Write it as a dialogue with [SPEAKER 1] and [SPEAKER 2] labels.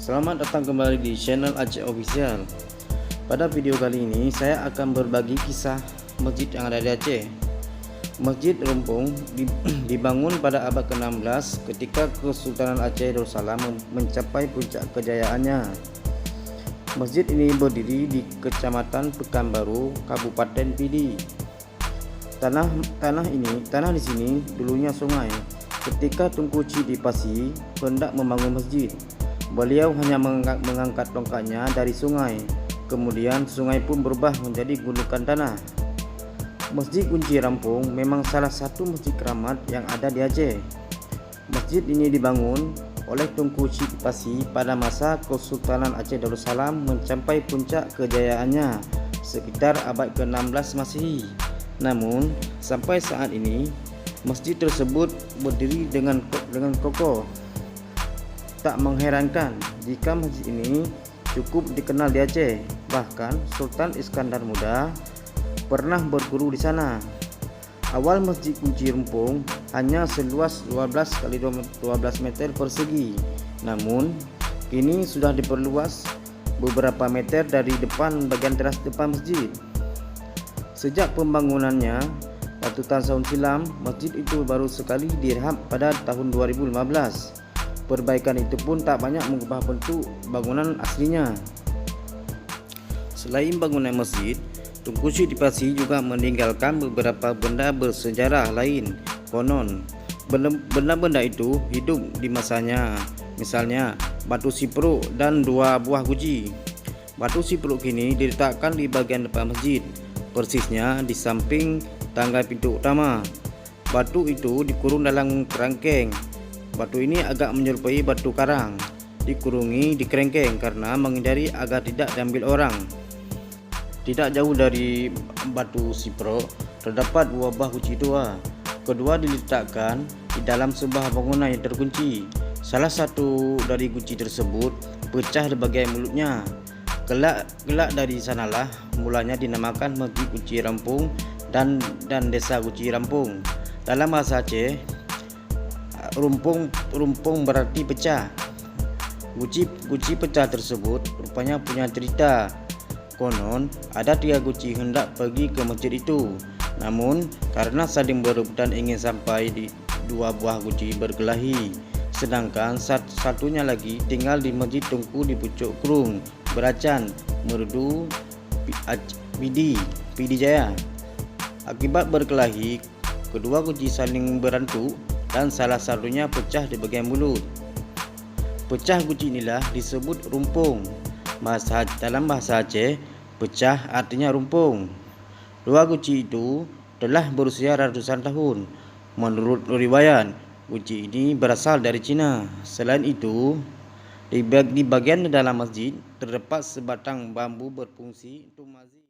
[SPEAKER 1] Selamat datang kembali di channel Aceh Official. Pada video kali ini saya akan berbagi kisah masjid yang ada di Aceh. Masjid Rumpung dibangun pada abad ke-16 ketika Kesultanan Aceh Darussalam mencapai puncak kejayaannya. Masjid ini berdiri di Kecamatan Pekanbaru, Kabupaten Pidi. Tanah di sini dulunya sungai. Ketika Tunku Sidipasi hendak membangun masjid, beliau hanya mengangkat tongkatnya dari sungai. Kemudian sungai pun berubah menjadi gundukan tanah. Masjid Kunci Rampung memang salah satu masjid keramat yang ada di Aceh. Masjid ini dibangun oleh Tunku Sidipasi pada masa Kesultanan Aceh Darussalam mencapai puncak kejayaannya sekitar abad ke-16 Masehi. Namun sampai saat ini masjid tersebut berdiri dengan kokoh. Tak mengherankan jika masjid ini cukup dikenal di Aceh. Bahkan Sultan Iskandar Muda pernah berguru di sana. Awal Masjid Kunci Rumpung hanya seluas 12 x 12 meter persegi. Namun kini sudah diperluas beberapa meter dari bagian teras depan masjid. Sejak pembangunannya ratusan tahun silam, masjid itu baru sekali direhab pada tahun 2015. Perbaikan itu pun tak banyak mengubah bentuk bangunan aslinya. Selain bangunan masjid, Tunku Sidipasi juga meninggalkan beberapa benda bersejarah lain. Konon, benda-benda itu hidup di masanya. Misalnya, batu sipruk dan 2 buah guci. Batu sipruk kini diletakkan di bagian depan masjid, persisnya di samping tangga pintu utama. Batu itu dikurung dalam kerangkeng. Batu ini agak menyerupai batu karang, dikurungi di kerangkeng karena menghindari agar tidak diambil orang. Tidak jauh dari batu sipruk terdapat 2 buah guci tua. Kedua diletakkan di dalam sebuah bangunan yang terkunci. Salah satu dari guci tersebut pecah di bagian mulutnya. Kelak dari sanalah mulanya dinamakan Masjid Kunci Rampung dan Desa Kunci Rampung. Dalam bahasa Aceh, rumpung berarti pecah. Guci pecah tersebut rupanya punya cerita. Konon ada 3 guci hendak pergi ke masjid itu, namun karena saling berebutan ingin sampai di 2 buah guci berkelahi, sedangkan satunya lagi tinggal di Masjid Tunku di pucuk Kurung, Beracan, Merdu, Pidi Jaya. Akibat berkelahi, kedua guci saling berantuk dan salah satunya pecah di bagian mulut. Pecah guci inilah disebut rumpung. Dalam bahasa Aceh, pecah artinya rumpung. 2 guci itu telah berusia ratusan tahun. Menurut riwayat, guci ini berasal dari Cina. Selain itu, di bagian dalam masjid terdapat sebatang bambu berfungsi untuk masjid.